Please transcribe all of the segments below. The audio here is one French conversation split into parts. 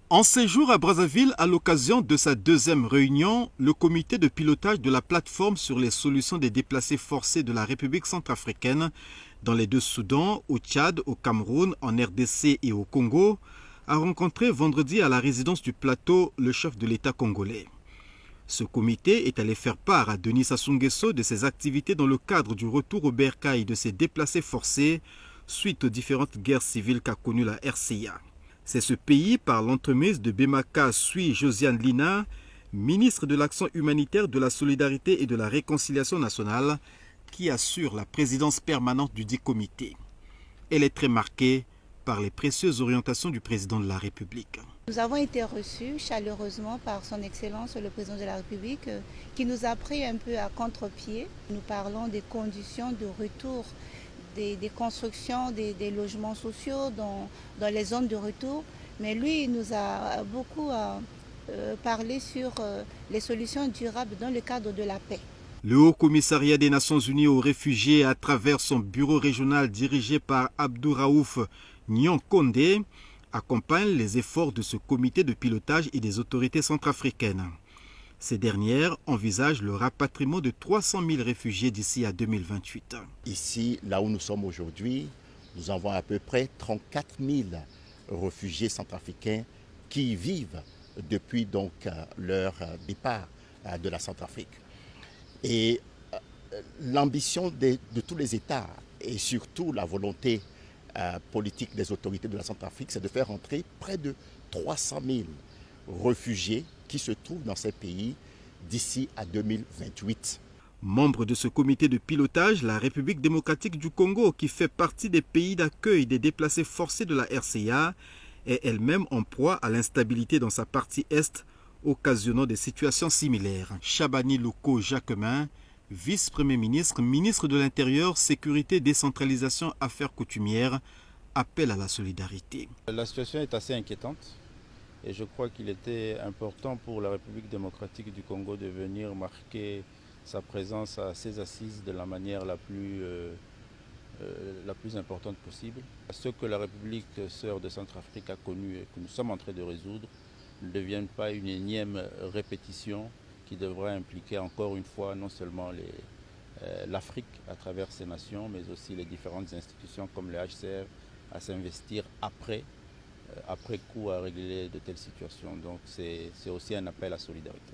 En séjour à Brazzaville, à l'occasion de sa deuxième réunion, le comité de pilotage de la plateforme sur les solutions des déplacés forcés de la République centrafricaine dans les deux Soudans, au Tchad, au Cameroun, en RDC et au Congo, a rencontré vendredi à la résidence du plateau le chef de l'État congolais. Ce comité est allé faire part à Denis Sassou Nguesso de ses activités dans le cadre du retour au bercail de ces déplacés forcés suite aux différentes guerres civiles qu'a connues la RCA. C'est ce pays, par l'entremise de Bemaka Sui Josiane Lina, ministre de l'Action humanitaire, de la solidarité et de la réconciliation nationale, qui assure la présidence permanente du dit comité. Elle est très marquée par les précieuses orientations du président de la République. Nous avons été reçus chaleureusement par son Excellence le président de la République qui nous a pris un peu à contre-pied. Nous parlons des conditions de retour, des constructions, des logements sociaux dans les zones de retour. Mais lui, il nous a beaucoup parlé sur les solutions durables dans le cadre de la paix. Le Haut Commissariat des Nations Unies aux réfugiés, à travers son bureau régional dirigé par Abdouraouf Nyon-Kondé, accompagne les efforts de ce comité de pilotage et des autorités centrafricaines. Ces dernières envisagent le rapatriement de 300 000 réfugiés d'ici à 2028. Ici, là où nous sommes aujourd'hui, nous avons à peu près 34 000 réfugiés centrafricains qui vivent depuis donc leur départ de la Centrafrique. Et l'ambition de tous les États et surtout la volonté politique des autorités de la Centrafrique, c'est de faire entrer près de 300 000 réfugiés qui se trouvent dans ces pays d'ici à 2028. Membre de ce comité de pilotage, la République démocratique du Congo, qui fait partie des pays d'accueil des déplacés forcés de la RCA, est elle-même en proie à l'instabilité dans sa partie est, occasionnant des situations similaires. Chabani Loko Jacquemin, vice-premier ministre, ministre de l'Intérieur, Sécurité, Décentralisation, Affaires coutumières, appelle à la solidarité. La situation est assez inquiétante et je crois qu'il était important pour la République démocratique du Congo de venir marquer sa présence à ces assises de la manière la plus importante possible. Ce que la République sœur de Centrafrique a connu et que nous sommes en train de résoudre ne devienne pas une énième répétition qui devrait impliquer encore une fois non seulement l'Afrique à travers ses nations, mais aussi les différentes institutions comme le HCR à s'investir après coup à régler de telles situations. Donc c'est aussi un appel à solidarité.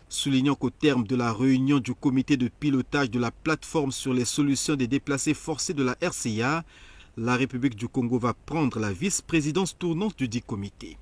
Soulignant qu'au terme de la réunion du comité de pilotage de la plateforme sur les solutions des déplacés forcés de la RCA, la République du Congo va prendre la vice-présidence tournante du dit comité.